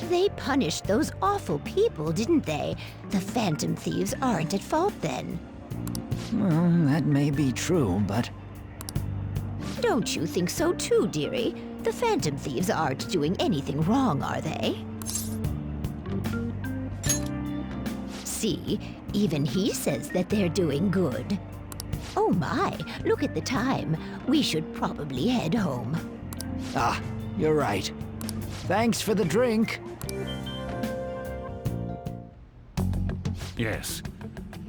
They punished those awful people, didn't they? The Phantom Thieves aren't at fault then. Well, that may be true, but... Don't you think so too, dearie? The Phantom Thieves aren't doing anything wrong, are they? See, even he says that they're doing good. Oh my, look at the time. We should probably head home. Ah, you're right. Thanks for the drink. Yes,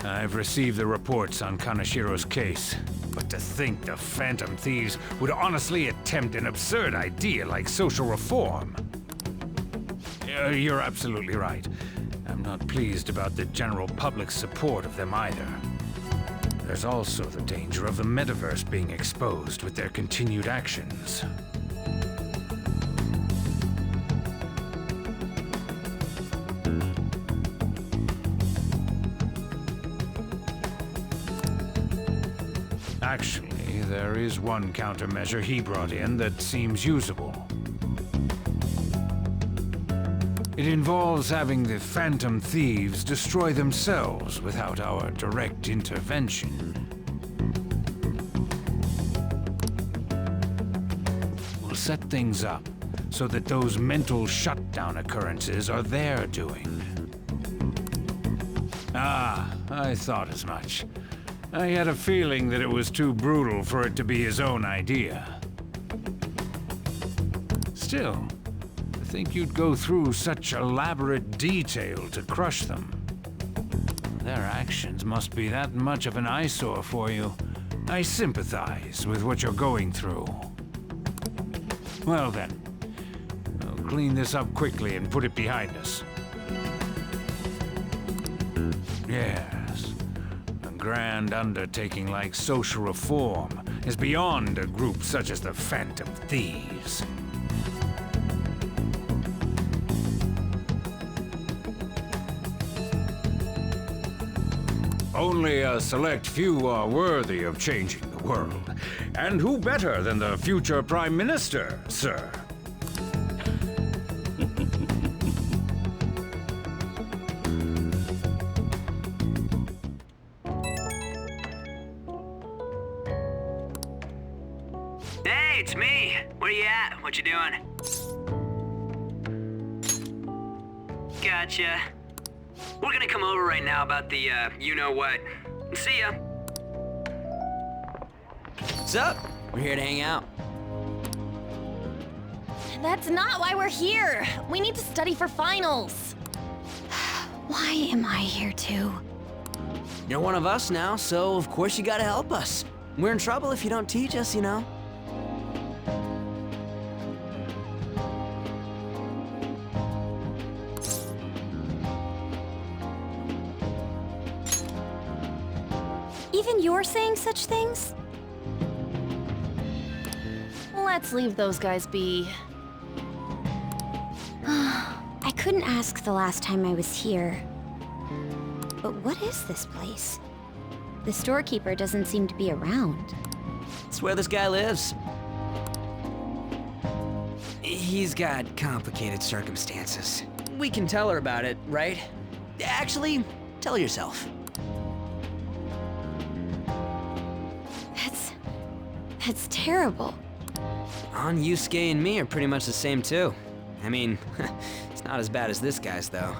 I've received the reports on Kanashiro's case. But to think the Phantom Thieves would honestly attempt an absurd idea like social reform. You're absolutely right. I'm not pleased about the general public's support of them either. There's also the danger of the metaverse being exposed with their continued actions. Actually, there is one countermeasure he brought in that seems usable. It involves having the Phantom Thieves destroy themselves without our direct intervention. We'll set things up so that those mental shutdown occurrences are their doing. Ah, I thought as much. I had a feeling that it was too brutal for it to be his own idea. Still, I think you'd go through such elaborate detail to crush them. Their actions must be that much of an eyesore for you. I sympathize with what you're going through. Well then, I'll clean this up quickly and put it behind us. Yes, a grand undertaking like social reform is beyond a group such as the Phantom Thieves. Only a select few are worthy of changing the world. And who better than the future Prime Minister, sir? Hey, it's me. Where you at? What you doing? Gotcha. We're gonna come over right now about the, you-know-what. See ya. What's up? We're here to hang out. That's not why we're here. We need to study for finals. Why am I here too? You're one of us now, so of course you gotta help us. We're in trouble if you don't teach us, you know. Even you're saying such things? Let's leave those guys be. I couldn't ask the last time I was here. But what is this place? The storekeeper doesn't seem to be around. It's where this guy lives. He's got complicated circumstances. We can tell her about it, right? Actually, tell yourself. That's terrible. On Yusuke and me are pretty much the same too. I mean, it's not as bad as this guy's though.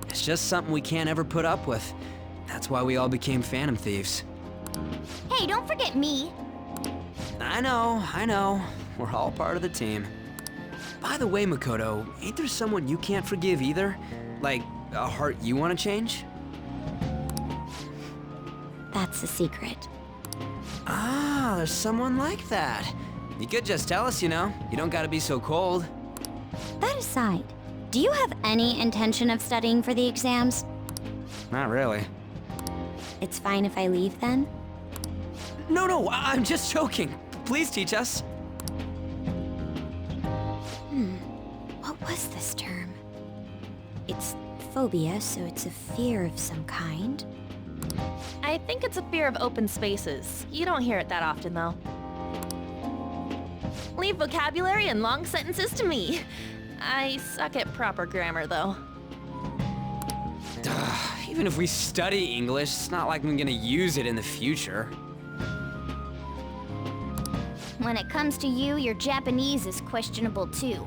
It's just something we can't ever put up with. That's why we all became Phantom Thieves. Hey, don't forget me. I know. We're all part of the team. By the way, Makoto, ain't there someone you can't forgive either? Like, a heart you want to change? That's a secret. Ah, there's someone like that. You could just tell us, you know. You don't gotta be so cold. That aside, do you have any intention of studying for the exams? Not really. It's fine if I leave then? No, I'm just joking. Please teach us. What was this term? It's phobia, so it's a fear of some kind. I think it's a fear of open spaces. You don't hear it that often, though. Leave vocabulary and long sentences to me. I suck at proper grammar, though. Even if we study English, it's not like I'm gonna use it in the future. When it comes to you, your Japanese is questionable too.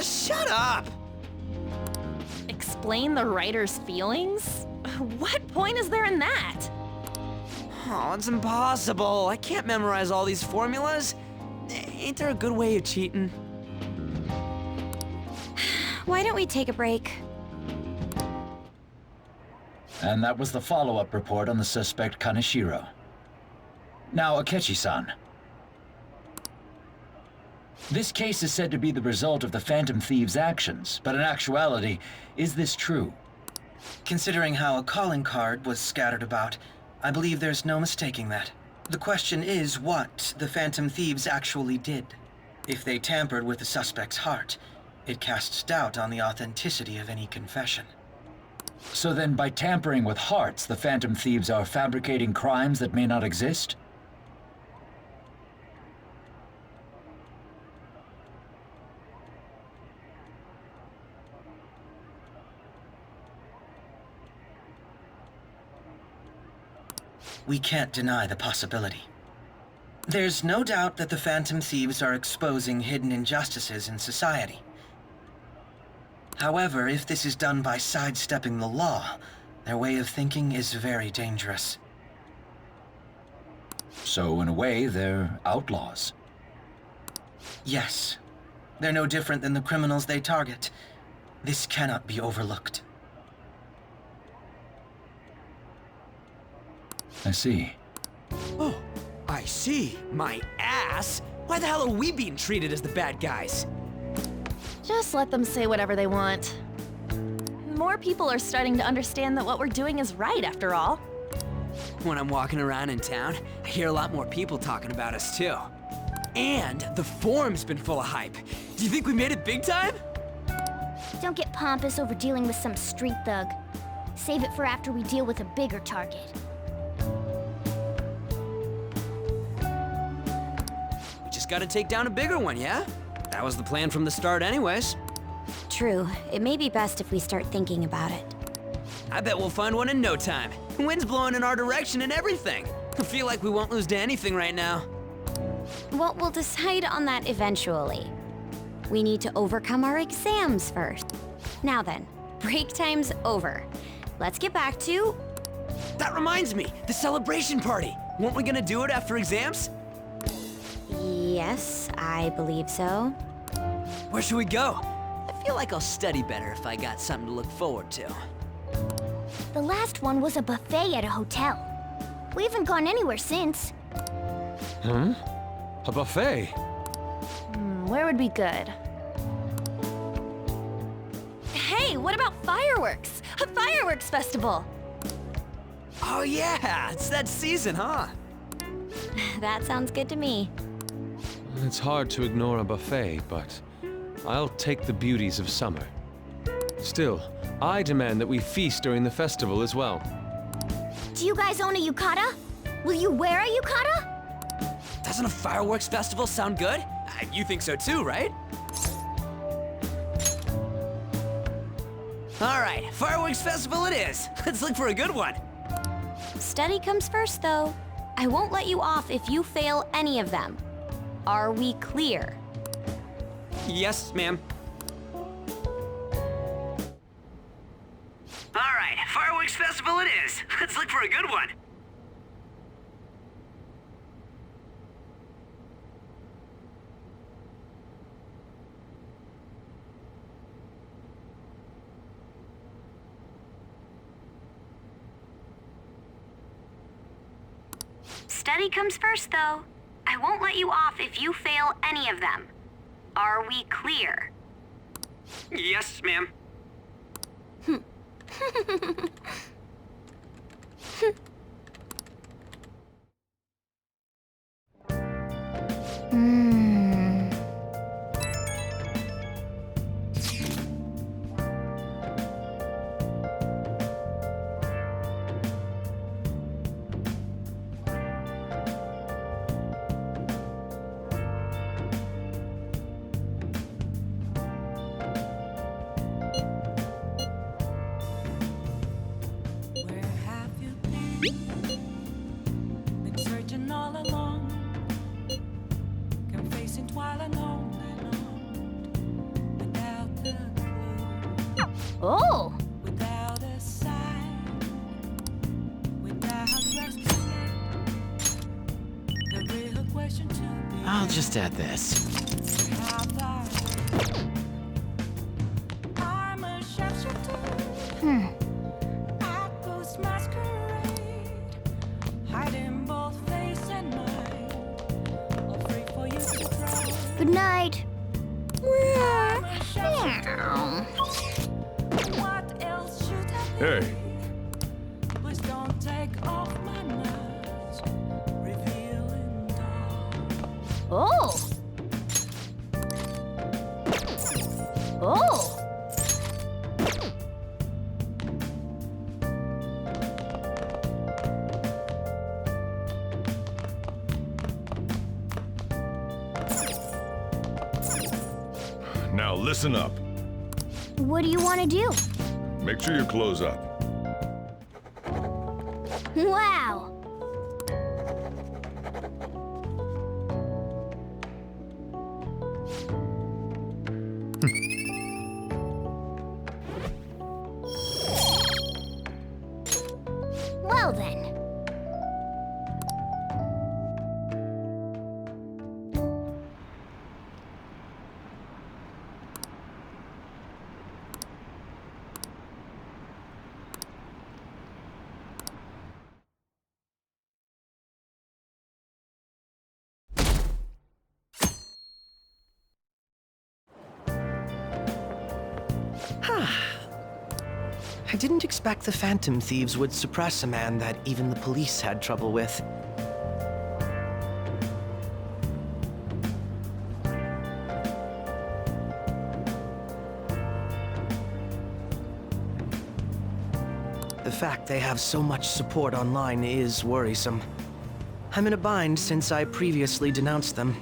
Shut up! Explain the writer's feelings? What point is there in that? Oh, it's impossible. I can't memorize all these formulas. Ain't there a good way of cheating? Why don't we take a break? And that was the follow-up report on the suspect Kaneshiro. Now, Akechi-san. This case is said to be the result of the Phantom Thieves' actions, but in actuality, is this true? Considering how a calling card was scattered about, I believe there's no mistaking that. The question is what the Phantom Thieves actually did. If they tampered with the suspect's heart, it casts doubt on the authenticity of any confession. So then, by tampering with hearts, the Phantom Thieves are fabricating crimes that may not exist? We can't deny the possibility. There's no doubt that the Phantom Thieves are exposing hidden injustices in society. However, if this is done by sidestepping the law, their way of thinking is very dangerous. So, in a way, they're outlaws. Yes. They're no different than the criminals they target. This cannot be overlooked. I see. Oh, I see. My ass. Why the hell are we being treated as the bad guys? Just let them say whatever they want. More people are starting to understand that what we're doing is right, after all. When I'm walking around in town, I hear a lot more people talking about us too. And the forum's been full of hype. Do you think we made it big time? Don't get pompous over dealing with some street thug. Save it for after we deal with a bigger target. We just gotta take down a bigger one, yeah? That was the plan from the start anyways. True. It may be best if we start thinking about it. I bet we'll find one in no time. Wind's blowing in our direction and everything. I feel like we won't lose to anything right now. Well, we'll decide on that eventually. We need to overcome our exams first. Now then, break time's over. Let's get back to... That reminds me, the celebration party. Weren't we gonna do it after exams? Yes, I believe so. Where should we go? I feel like I'll study better if I got something to look forward to. The last one was a buffet at a hotel. We haven't gone anywhere since. A buffet? Where would be good? Hey, what about fireworks? A fireworks festival! Oh yeah, it's that season, huh? That sounds good to me. It's hard to ignore a buffet, but I'll take the beauties of summer. Still, I demand that we feast during the festival as well. Do you guys own a yukata? Will you wear a yukata? Doesn't a fireworks festival sound good? You think so too, right? All right, fireworks festival it is. Let's look for a good one. Study comes first, though. I won't let you off if you fail any of them. Are we clear? Yes, ma'am. All right, fireworks festival it is. Let's look for a good one. Study comes first, though. I won't let you off if you fail any of them. Are we clear? Yes, ma'am. Oh! I'll just add this. Good night. Hey, Oh! Oh! Now listen up. What do you want to do? Make sure you close up. Wow. Well then. I didn't expect the Phantom Thieves would suppress a man that even the police had trouble with. The fact they have so much support online is worrisome. I'm in a bind since I previously denounced them.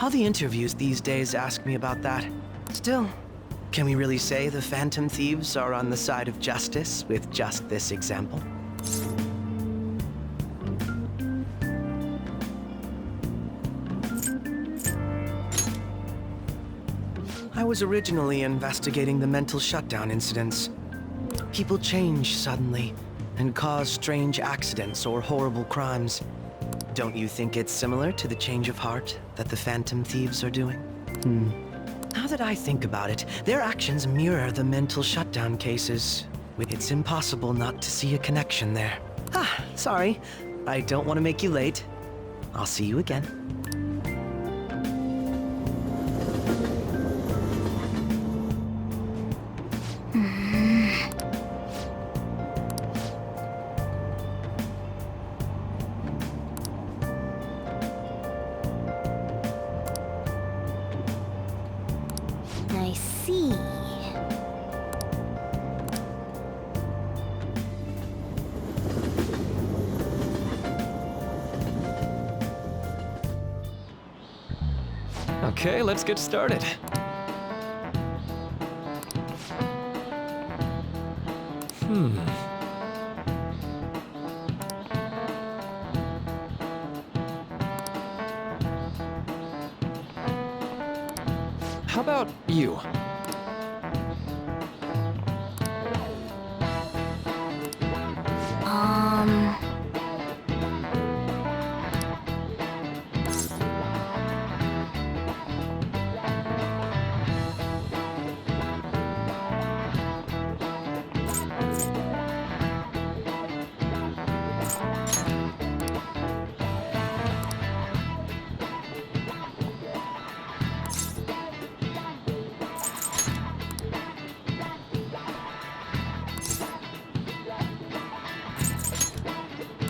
All the interviews these days ask me about that. Still, can we really say the Phantom Thieves are on the side of justice with just this example? I was originally investigating the mental shutdown incidents. People change suddenly and cause strange accidents or horrible crimes. Don't you think it's similar to the change of heart that the Phantom Thieves are doing? Now that I think about it, their actions mirror the mental shutdown cases. It's impossible not to see a connection there. Sorry. I don't want to make you late. I'll see you again. I see. Okay, let's get started. How about you?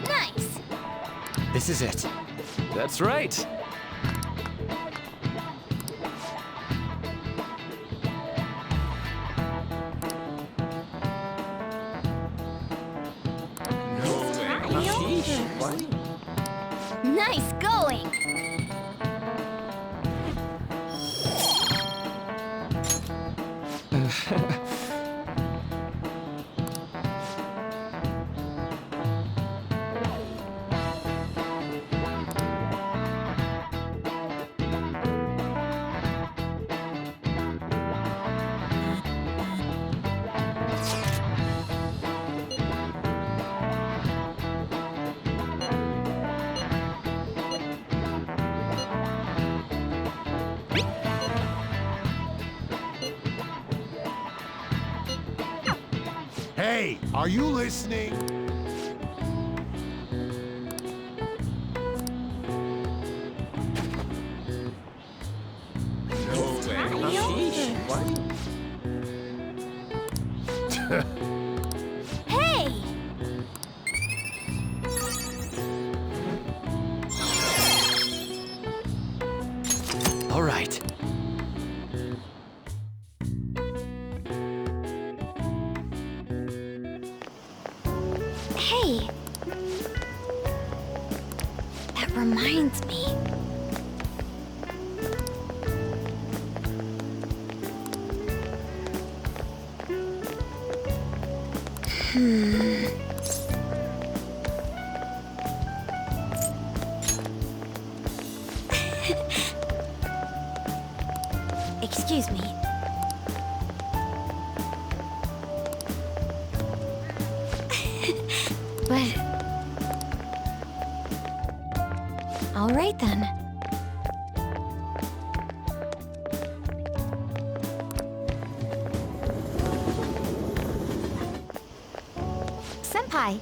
Nice! This is it. That's right. Nice going. Hey, are you listening? No way. Hey! All right. Hey! That reminds me. Excuse me. But... all right then. Senpai.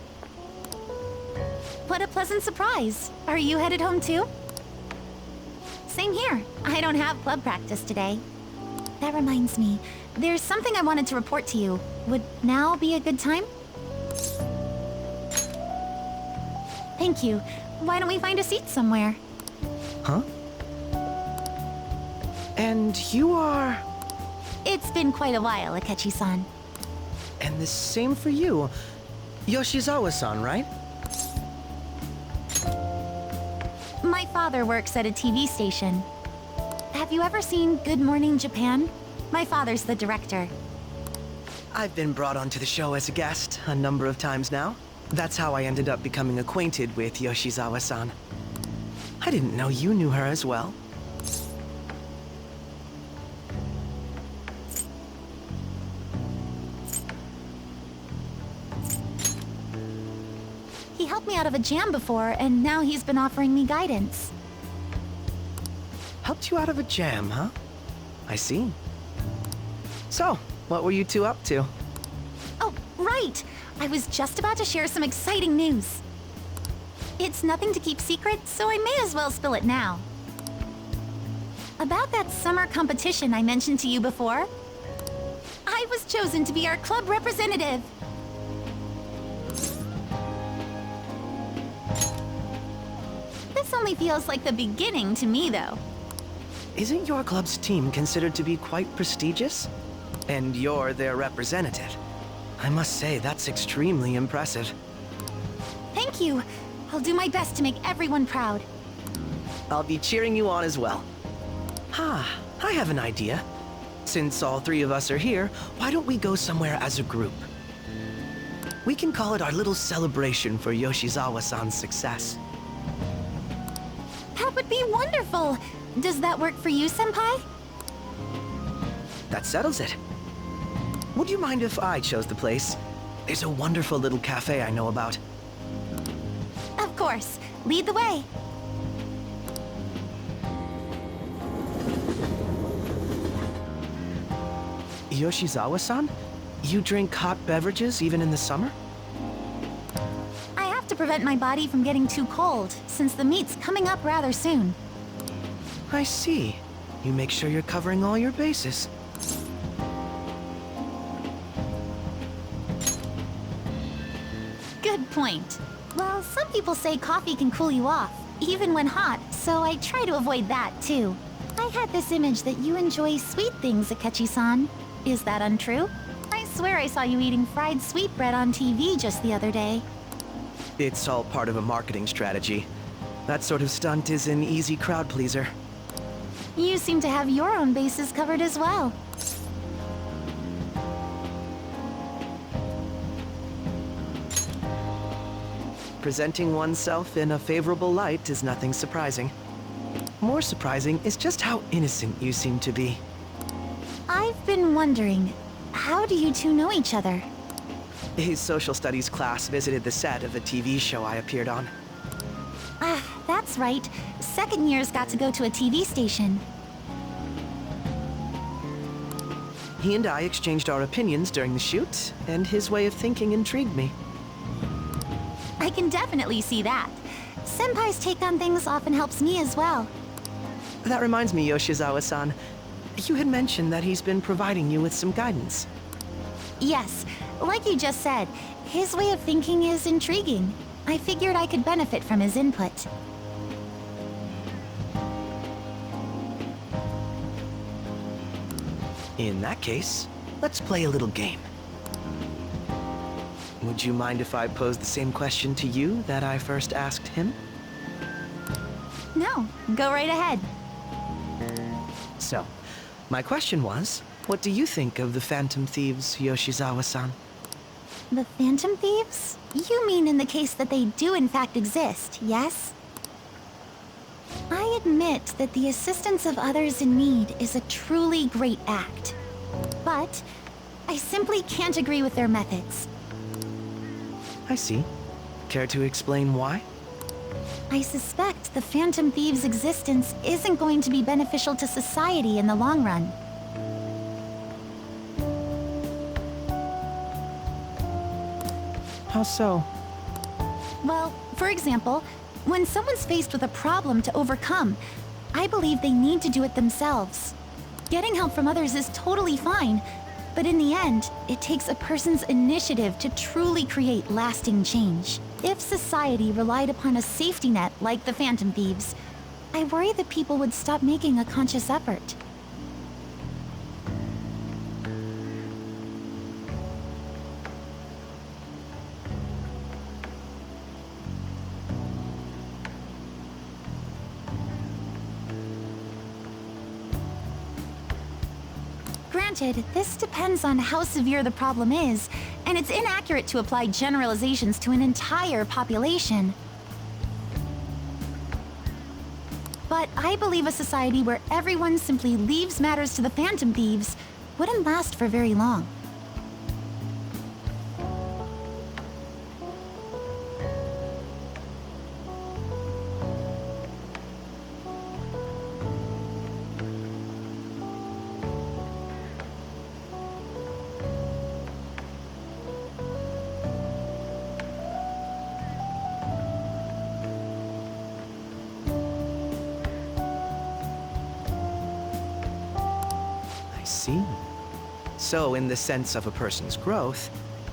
What a pleasant surprise. Are you headed home too? Same here. I don't have club practice today. That reminds me, there's something I wanted to report to you. Would now be a good time? Thank you. Why don't we find a seat somewhere? Huh? And you are... It's been quite a while, Akechi-san. And the same for you. Yoshizawa-san, right? My father works at a TV station. Have you ever seen Good Morning Japan? My father's the director. I've been brought onto the show as a guest a number of times now. That's how I ended up becoming acquainted with Yoshizawa-san. I didn't know you knew her as well. He helped me out of a jam before, and now he's been offering me guidance. Helped you out of a jam, huh? I see. So, what were you two up to? Oh, right! I was just about to share some exciting news. It's nothing to keep secret, so I may as well spill it now. About that summer competition I mentioned to you before, I was chosen to be our club representative. This only feels like the beginning to me, though. Isn't your club's team considered to be quite prestigious? And you're their representative. I must say, that's extremely impressive. Thank you. I'll do my best to make everyone proud. I'll be cheering you on as well. I have an idea. Since all three of us are here, why don't we go somewhere as a group? We can call it our little celebration for Yoshizawa-san's success. That would be wonderful! Does that work for you, Senpai? That settles it. Would you mind if I chose the place? There's a wonderful little cafe I know about. Of course. Lead the way. Yoshizawa-san? You drink hot beverages even in the summer? I have to prevent my body from getting too cold, since the meet's coming up rather soon. I see. You make sure you're covering all your bases. Good point. Well, some people say coffee can cool you off, even when hot, so I try to avoid that, too. I had this image that you enjoy sweet things, Akechi-san. Is that untrue? I swear I saw you eating fried sweetbread on TV just the other day. It's all part of a marketing strategy. That sort of stunt is an easy crowd pleaser. You seem to have your own bases covered as well. Presenting oneself in a favorable light is nothing surprising. More surprising is just how innocent you seem to be. I've been wondering, how do you two know each other? His social studies class visited the set of a TV show I appeared on. Ah, that's right. Second years got to go to a TV station. He and I exchanged our opinions during the shoot, and his way of thinking intrigued me. I can definitely see that. Senpai's take on things often helps me as well. That reminds me, Yoshizawa-san. You had mentioned that he's been providing you with some guidance. Yes, like you just said, his way of thinking is intriguing. I figured I could benefit from his input. In that case, let's play a little game. Would you mind if I posed the same question to you that I first asked him? No, go right ahead. So, my question was, what do you think of the Phantom Thieves, Yoshizawa-san? The Phantom Thieves? You mean in the case that they do in fact exist, yes? I admit that the assistance of others in need is a truly great act. But I simply can't agree with their methods. I see. Care to explain why? I suspect the Phantom Thieves' existence isn't going to be beneficial to society in the long run. How so? Well, for example, when someone's faced with a problem to overcome, I believe they need to do it themselves. Getting help from others is totally fine, but in the end, it takes a person's initiative to truly create lasting change. If society relied upon a safety net like the Phantom Thieves, I worry that people would stop making a conscious effort. Granted, this depends on how severe the problem is, and it's inaccurate to apply generalizations to an entire population. But I believe a society where everyone simply leaves matters to the Phantom Thieves wouldn't last for very long. I see. So, in the sense of a person's growth,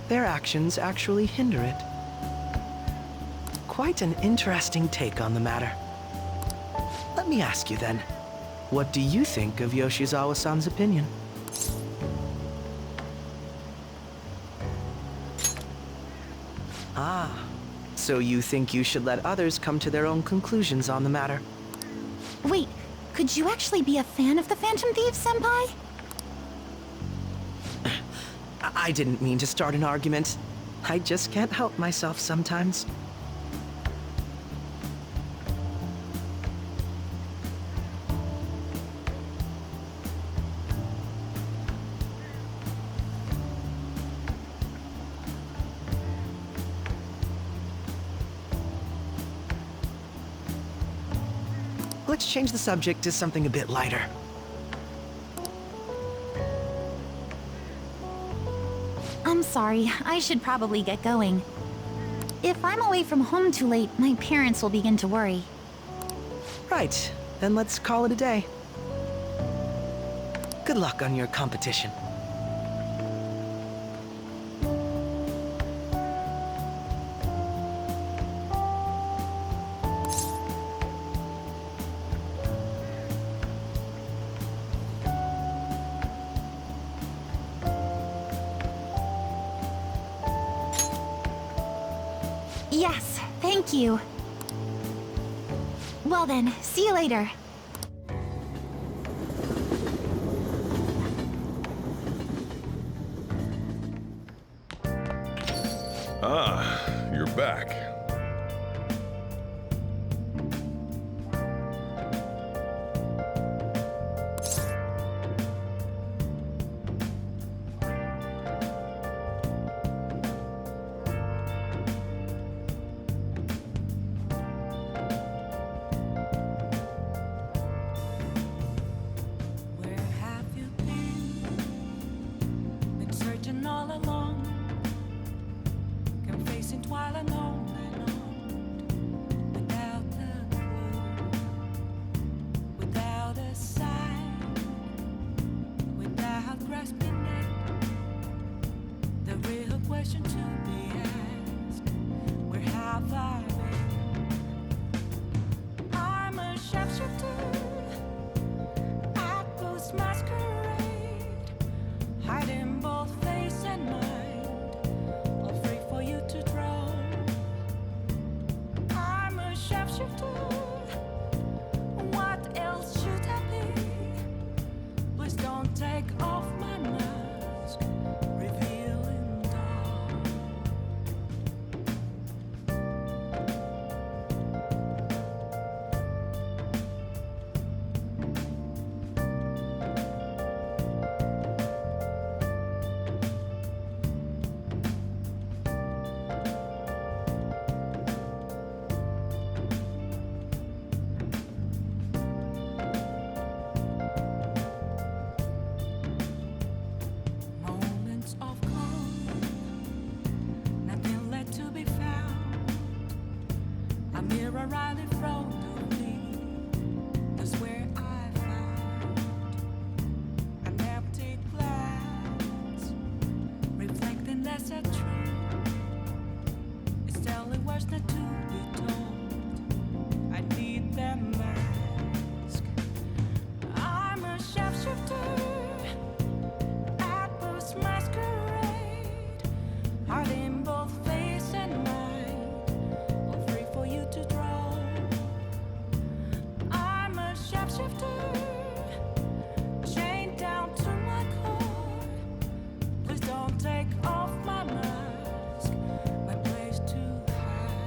their actions actually hinder it. Quite an interesting take on the matter. Let me ask you then, what do you think of Yoshizawa-san's opinion? Ah, so you think you should let others come to their own conclusions on the matter? Wait, could you actually be a fan of the Phantom Thieves, Senpai? I didn't mean to start an argument. I just can't help myself sometimes. Let's change the subject to something a bit lighter. I'm sorry, I should probably get going. If I'm away from home too late, my parents will begin to worry. Right, then let's call it a day. Good luck on your competition. Yes, thank you. Well then, see you later. Ah, you're back. sharpshooter. What else should I be? Please don't take off my mask, revealing dark. Moments of calm, nothing left to be found. A mirror right in front of me, that's where I found an empty glass, reflecting that's a truth. It's telling words not to be told. I need that mask. I'm a sharpshooter. Masquerade, heart in both face and mind, all free for you to draw. I'm a sharpshooter, chained down to my core. Please don't take off my mask, my place to hide.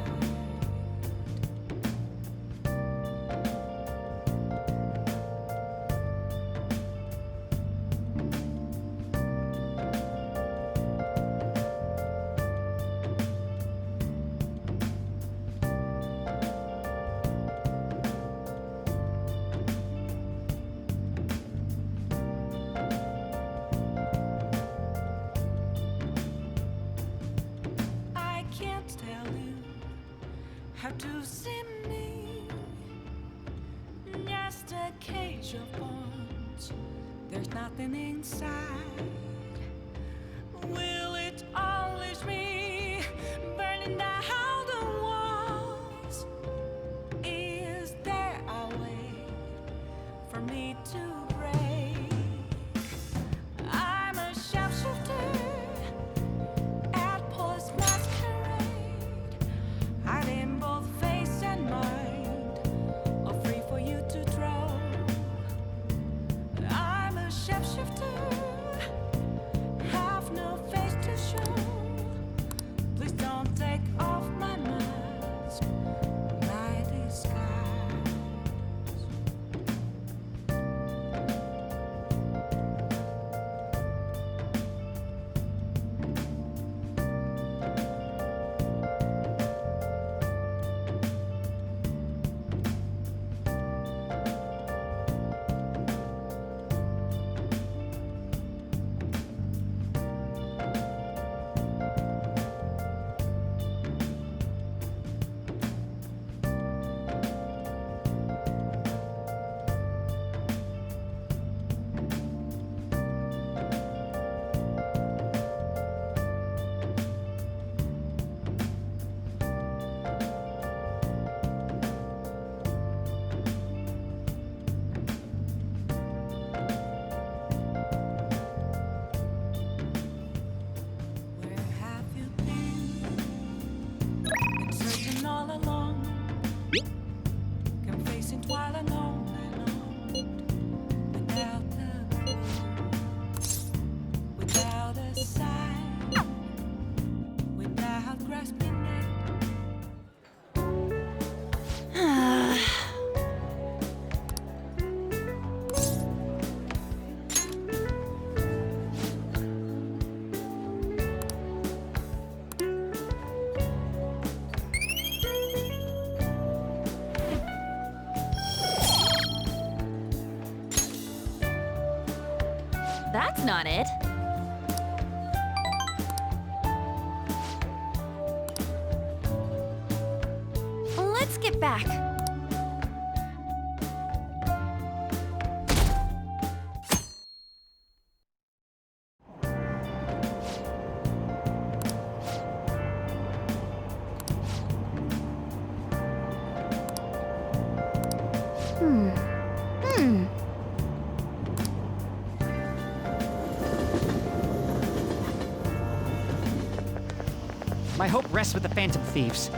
I can't tell you how to see me. Just a cage of bones. There's nothing inside. Will it always be burning down the walls? Is there a way for me to break? I'm a sharpshooter at post masquerade, hiding both face and mind, all free for you to draw. I'm a sharpshooter, have no face to show. Please don't take off my mask, my disguise. Where have you been? Been searching all along. Can face it while I'm on and on. Without a clue, without a sign, without grasping it. That's not it. Let's get back. My hope rests with the Phantom Thieves.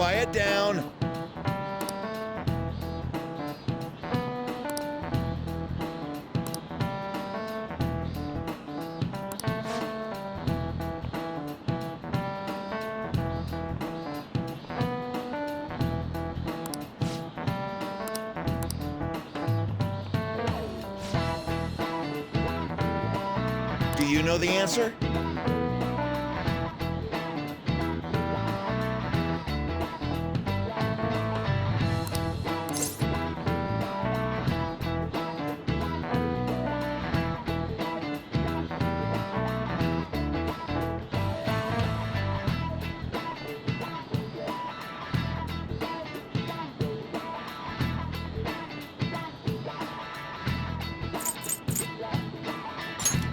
quiet down. Do you know the answer?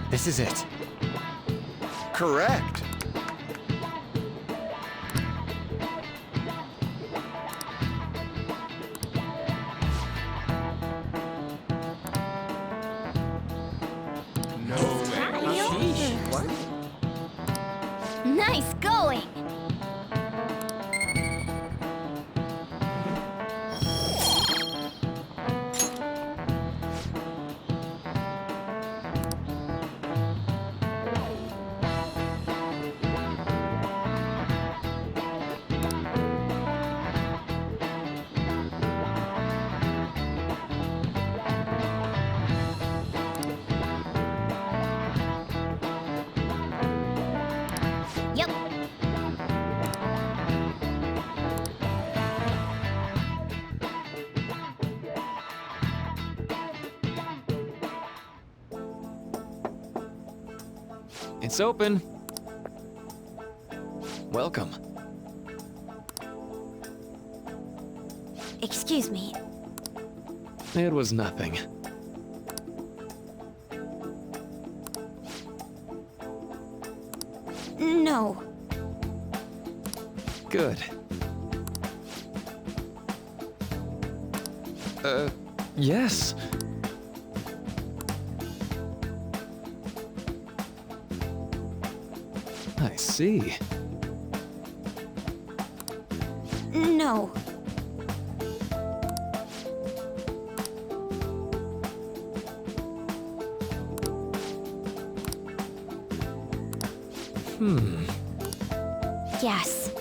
This is it. Correct. Nice going! Yep. It's open. Welcome. Excuse me. It was nothing. No. Good. Yes. I see. No. Yes.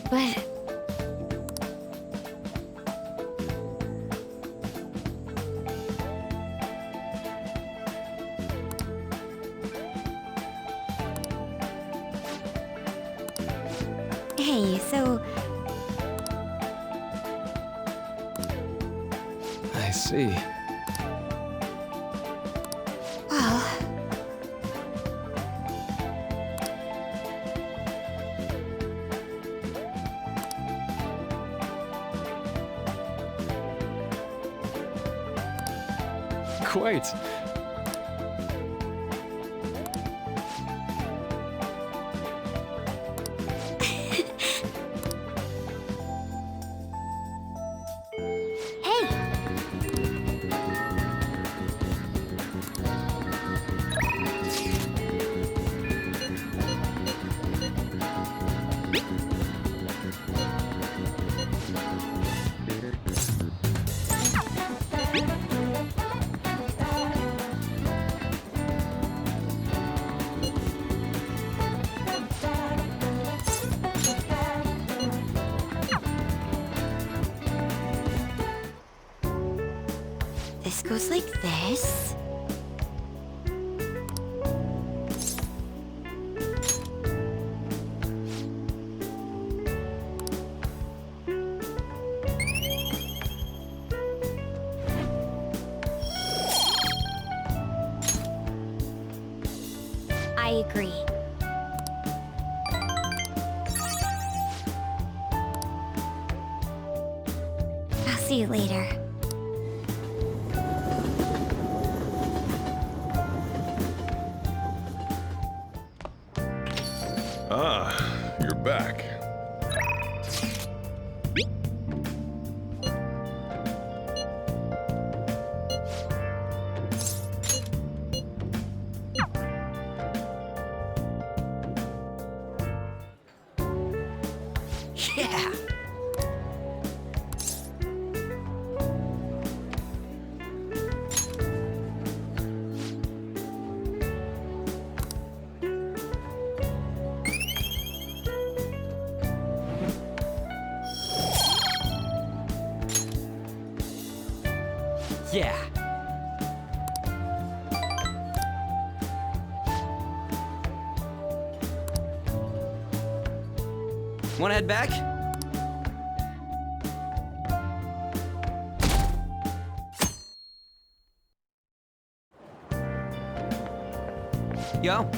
But... Hey, so... I see. Well... Quite. Hey! This goes like this. I agree. I'll see you later. Ah, you're back. Yeah! Yeah! Wanna head back? Yo.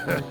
Huh?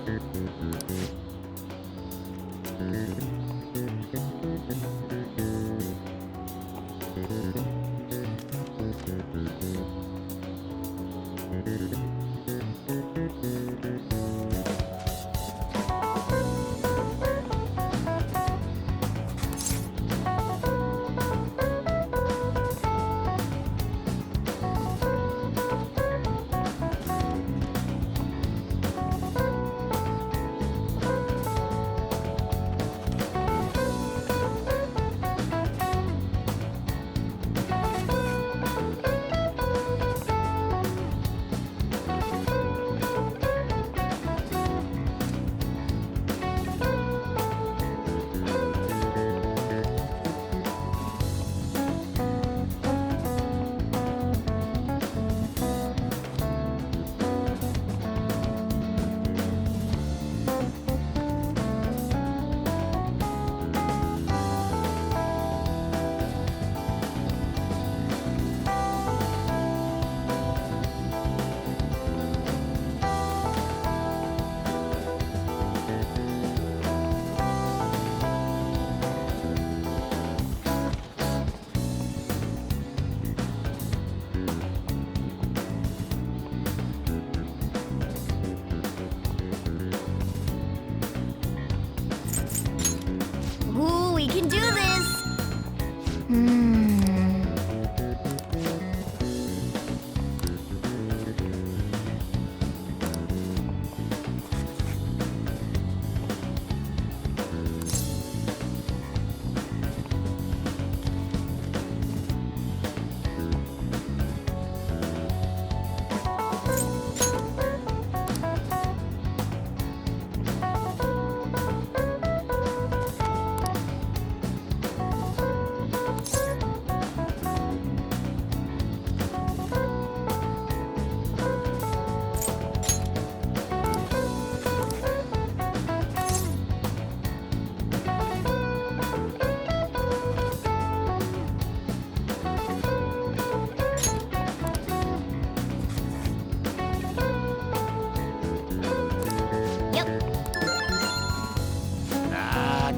Ooh, we can do this!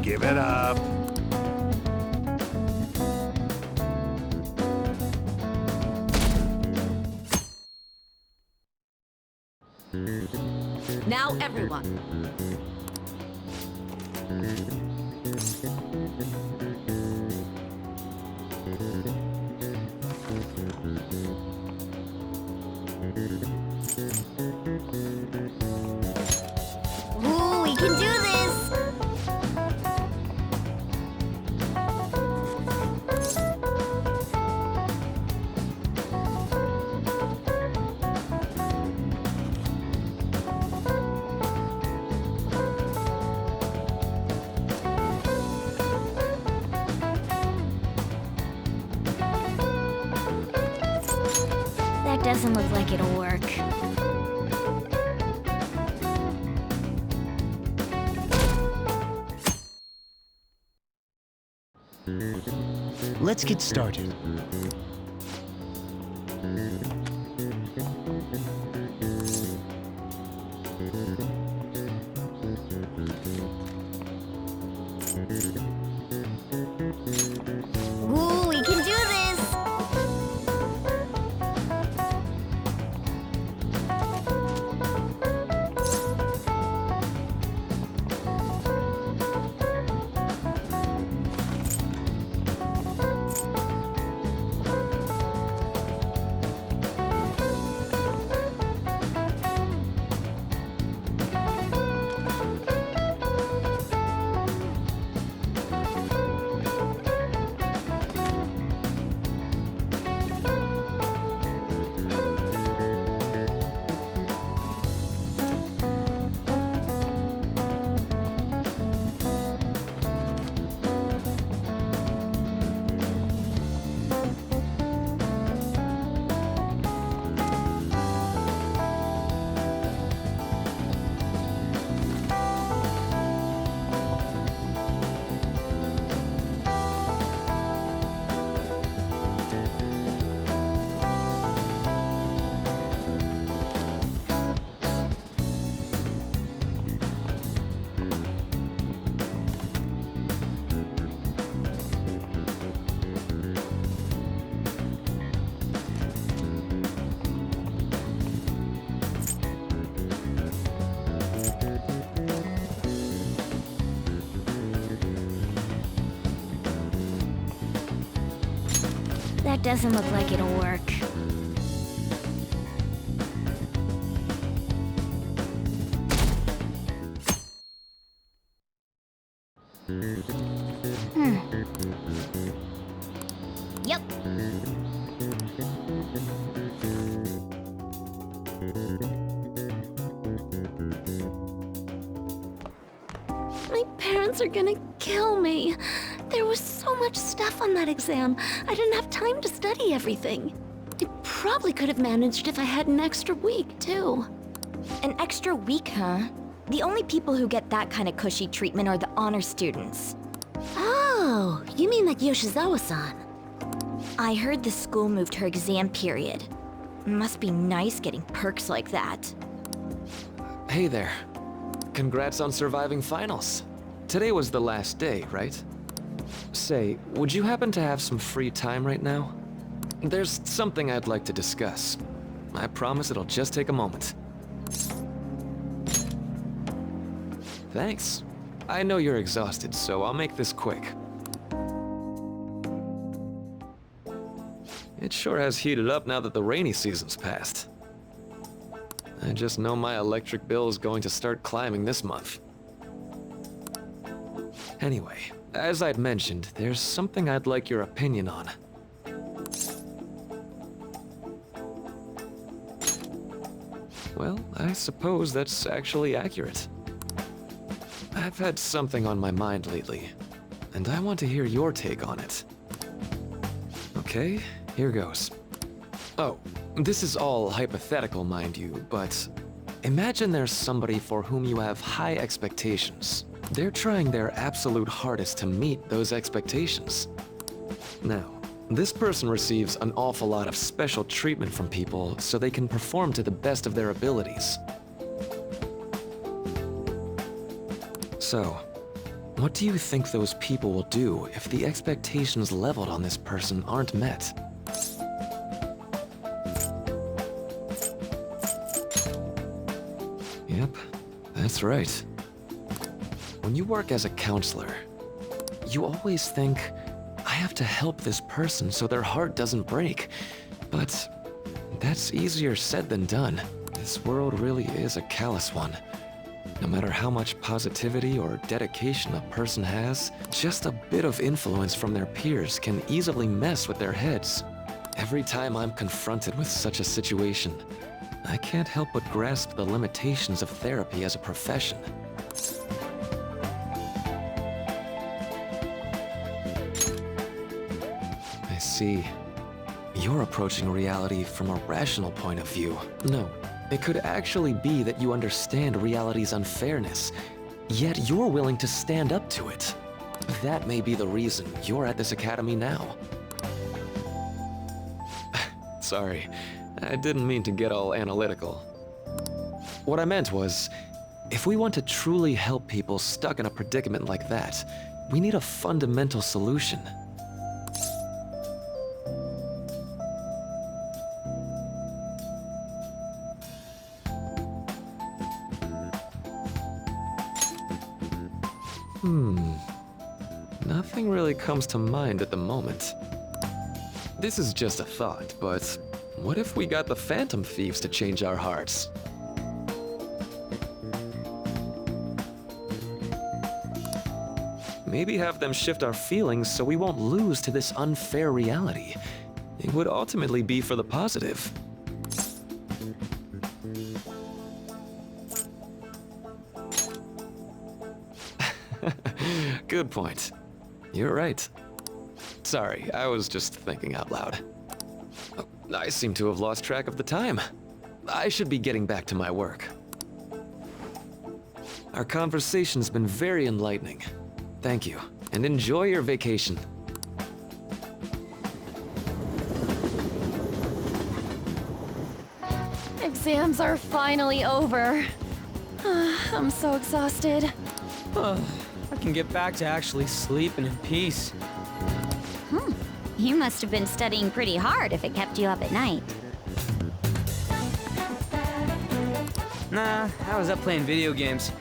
Give it up. Now everyone. Ooh, we can do this! doesn't look like it'll work. Let's get started. Ooh, we can do this! That doesn't look like it'll work. Yep. My parents are gonna kill me. There was so much stuff on that exam. I didn't have time to study everything. I probably could have managed if I had an extra week, too. An extra week, huh? The only people who get that kind of cushy treatment are the honor students. Oh, you mean like Yoshizawa-san? I heard the school moved her exam period. Must be nice getting perks like that. Hey there. Congrats on surviving finals. Today was the last day, right? Say, would you happen to have some free time right now? There's something I'd like to discuss. I promise it'll just take a moment. Thanks. I know you're exhausted, so I'll make this quick. It sure has heated up now that the rainy season's passed. I just know my electric bill is going to start climbing this month. Anyway, as I'd mentioned, there's something I'd like your opinion on. Well, I suppose that's actually accurate. I've had something on my mind lately, and I want to hear your take on it. Okay, here goes. Oh, this is all hypothetical, mind you, but imagine there's somebody for whom you have high expectations. They're trying their absolute hardest to meet those expectations. Now, this person receives an awful lot of special treatment from people so they can perform to the best of their abilities. So, what do you think those people will do if the expectations leveled on this person aren't met? Yep, that's right. When you work as a counselor, you always think, I have to help this person so their heart doesn't break. But that's easier said than done. This world really is a callous one. No matter how much positivity or dedication a person has, just a bit of influence from their peers can easily mess with their heads. Every time I'm confronted with such a situation, I can't help but grasp the limitations of therapy as a profession. I see. You're approaching reality from a rational point of view. No, it could actually be that you understand reality's unfairness, yet you're willing to stand up to it. That may be the reason you're at this academy now. Sorry, I didn't mean to get all analytical. What I meant was, if we want to truly help people stuck in a predicament like that, we need a fundamental solution. Nothing really comes to mind at the moment. This is just a thought, but what if we got the Phantom Thieves to change our hearts? Maybe have them shift our feelings so we won't lose to this unfair reality. It would ultimately be for the positive. Good point. You're right. Sorry, I was just thinking out loud. Oh, I seem to have lost track of the time. I should be getting back to my work. Our conversation's been very enlightening. Thank you, and enjoy your vacation. Exams are finally over. I'm so exhausted. I can get back to actually sleeping in peace. You must have been studying pretty hard if it kept you up at night. Nah, I was up playing video games.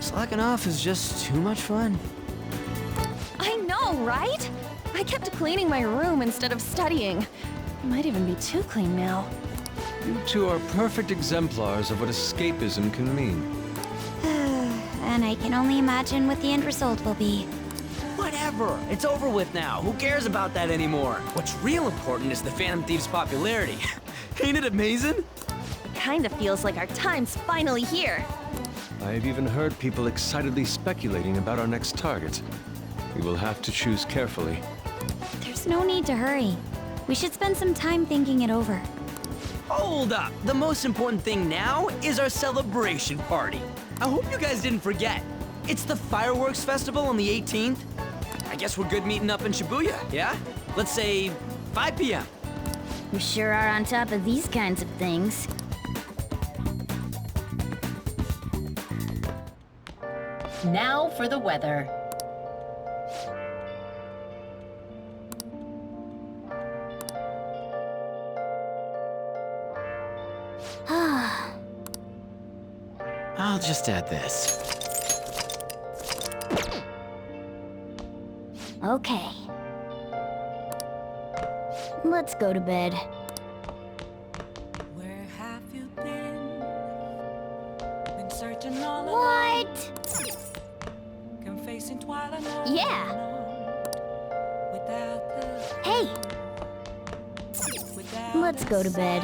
Slacking off is just too much fun. I know, right? I kept cleaning my room instead of studying. It might even be too clean now. You two are perfect exemplars of what escapism can mean. And I can only imagine what the end result will be. Whatever, it's over with now. Who cares about that anymore? What's real important is the Phantom Thieves' popularity. Ain't it amazing? It kinda feels like our time's finally here. I've even heard people excitedly speculating about our next target. We will have to choose carefully. There's no need to hurry. We should spend some time thinking it over. Hold up! The most important thing now is our celebration party. I hope you guys didn't forget. It's the fireworks festival on the 18th. I guess we're good meeting up in Shibuya, yeah? Let's say 5 p.m. You sure are on top of these kinds of things. Now for the weather. I'll just add this. Okay. Let's go to bed. Where have you been? Been searching all What? Confessing twilight. Yeah. Hey. Let's go to bed.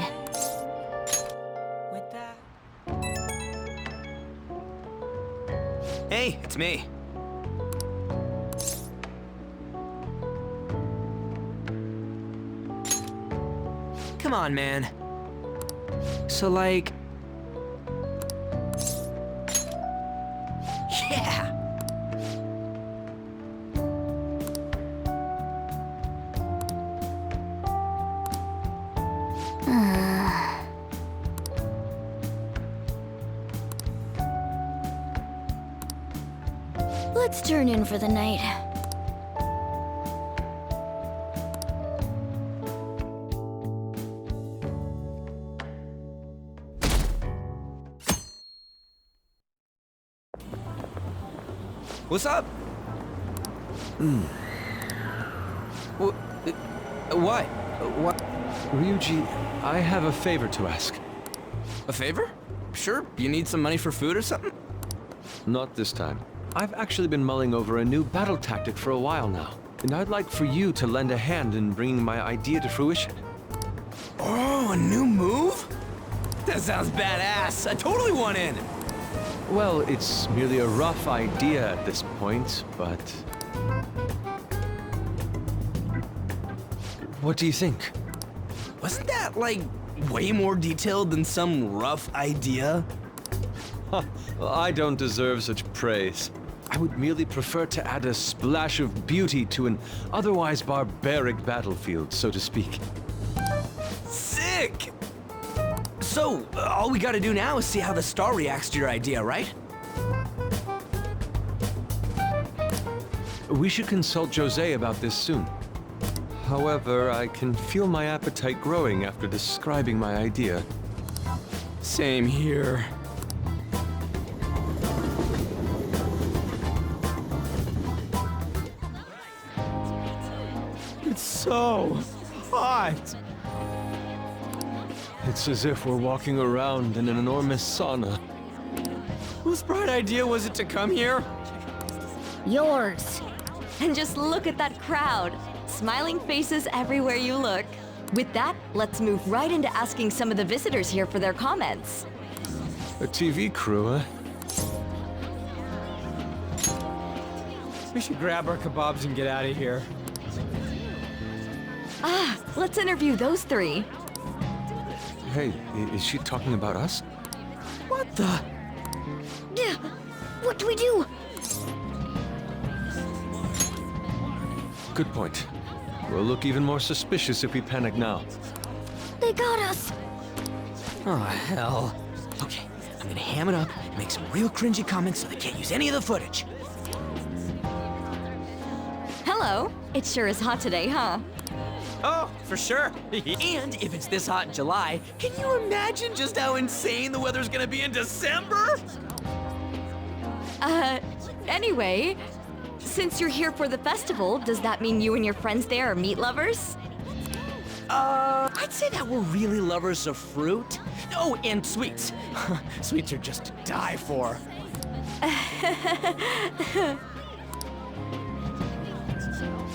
Hey, it's me. Come on, man. So, like... Yeah! Let's turn in for the night. What's up? What? What? Ryuji, I have a favor to ask. A favor? Sure, you need some money for food or something? Not this time. I've actually been mulling over a new battle tactic for a while now, and I'd like for you to lend a hand in bringing my idea to fruition. Oh, a new move? That sounds badass. I totally want in. Well, it's merely a rough idea at this point, but... What do you think? Wasn't that, like, way more detailed than some rough idea? Huh, well, I don't deserve such praise. I would merely prefer to add a splash of beauty to an otherwise barbaric battlefield, so to speak. Sick! So, all we gotta do now is see how the star reacts to your idea, right? We should consult Jose about this soon. However, I can feel my appetite growing after describing my idea. Same here. It's so hot. It's as if we're walking around in an enormous sauna. Whose bright idea was it to come here? Yours. And just look at that crowd. Smiling faces everywhere you look. With that, let's move right into asking some of the visitors here for their comments. A TV crew, huh? We should grab our kebabs and get out of here. Ah, let's interview those three. Hey, is she talking about us? What the? Yeah, what do we do? Good point. We'll look even more suspicious if we panic now. They got us. Oh, hell. Okay, I'm gonna ham it up and make some real cringy comments so they can't use any of the footage. Hello. It sure is hot today, huh? Oh, for sure. And if it's this hot in July, can you imagine just how insane the weather's gonna be in December? Anyway, since you're here for the festival, does that mean you and your friends there are meat lovers? I'd say that we're really lovers of fruit. Oh, and sweets. Sweets are just to die for.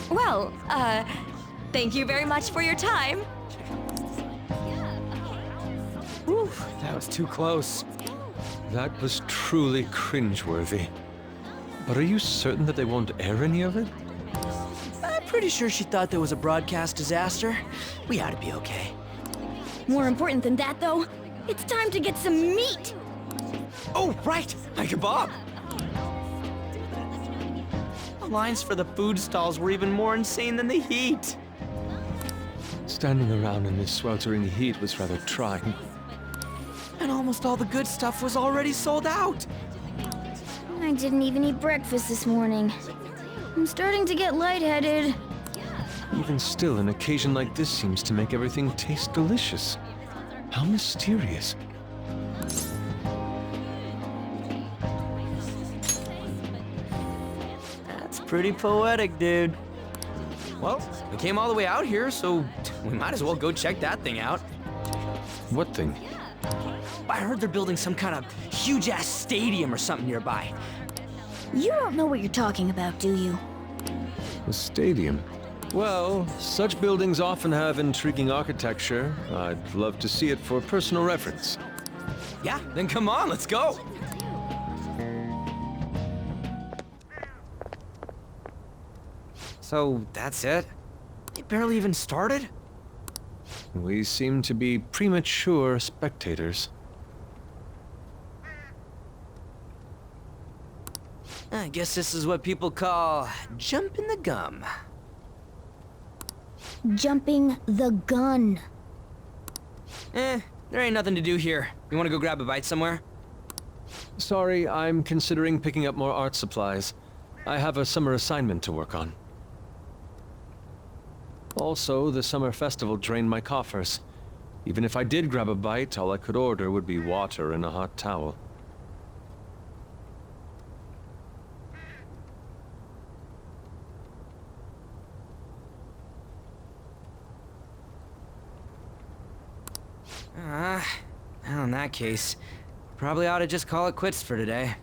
Well, thank you very much for your time. Whew, that was too close. That was truly cringeworthy. But are you certain that they won't air any of it? I'm pretty sure she thought there was a broadcast disaster. We ought to be okay. More important than that, though, it's time to get some meat. Oh, right, my kebab. The lines for the food stalls were even more insane than the heat. Standing around in this sweltering heat was rather trying. And almost all the good stuff was already sold out. I didn't even eat breakfast this morning. I'm starting to get lightheaded. Even still, an occasion like this seems to make everything taste delicious. How mysterious. That's pretty poetic, dude. Well, we came all the way out here, so we might as well go check that thing out. What thing? I heard they're building some kind of huge-ass stadium or something nearby. You don't know what you're talking about, do you? A stadium? Well, such buildings often have intriguing architecture. I'd love to see it for personal reference. Yeah, then come on, let's go. So, that's it? It barely even started? We seem to be premature spectators. I guess this is what people call jumping the gum. Jumping the gun. There ain't nothing to do here. You wanna go grab a bite somewhere? Sorry, I'm considering picking up more art supplies. I have a summer assignment to work on. Also, the summer festival drained my coffers. Even if I did grab a bite, all I could order would be water and a hot towel. Well, in that case, probably ought to just call it quits for today.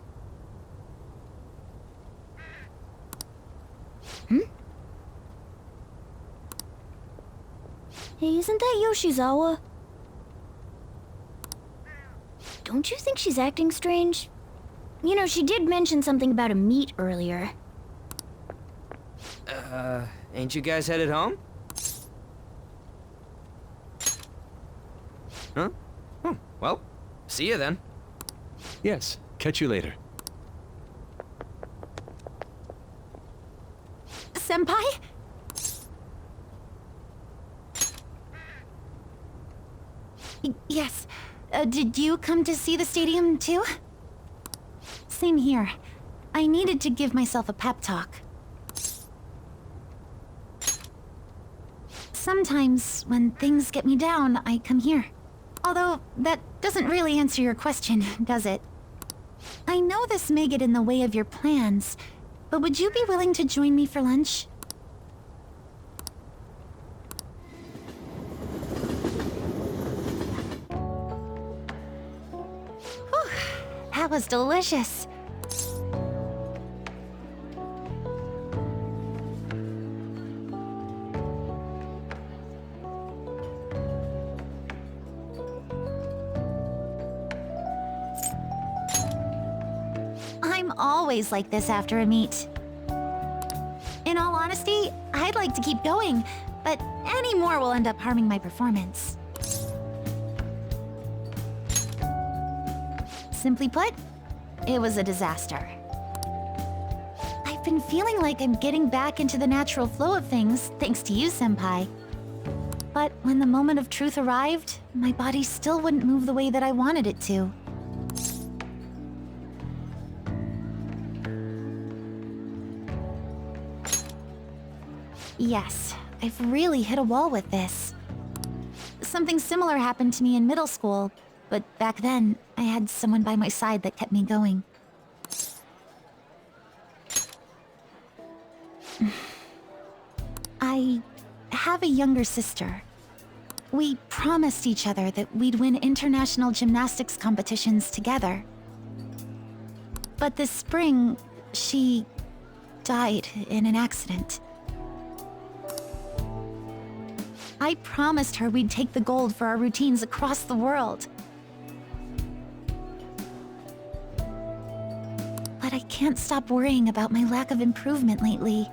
Hey, isn't that Yoshizawa? Don't you think she's acting strange? You know, she did mention something about a meet earlier. Ain't you guys headed home? Huh? Well, see you then. Yes, catch you later. Senpai? Yes. Did you come to see the stadium too? Same here. I needed to give myself a pep talk. Sometimes, when things get me down, I come here. Although, that doesn't really answer your question, does it? I know this may get in the way of your plans, but would you be willing to join me for lunch? Whew, that was delicious. I'm always like this after a meet. In all honesty, I'd like to keep going, but any more will end up harming my performance. Simply put, it was a disaster. I've been feeling like I'm getting back into the natural flow of things, thanks to you, Senpai. But when the moment of truth arrived, my body still wouldn't move the way that I wanted it to. Yes, I've really hit a wall with this. Something similar happened to me in middle school, but back then, I had someone by my side that kept me going. I have a younger sister. We promised each other that we'd win international gymnastics competitions together. But this spring, she died in an accident. I promised her we'd take the gold for our routines across the world. But I can't stop worrying about my lack of improvement lately.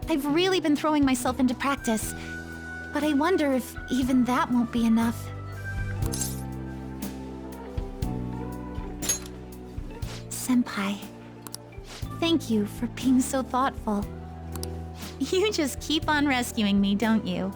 I've really been throwing myself into practice, but I wonder if even that won't be enough. Senpai, thank you for being so thoughtful. You just keep on rescuing me, don't you?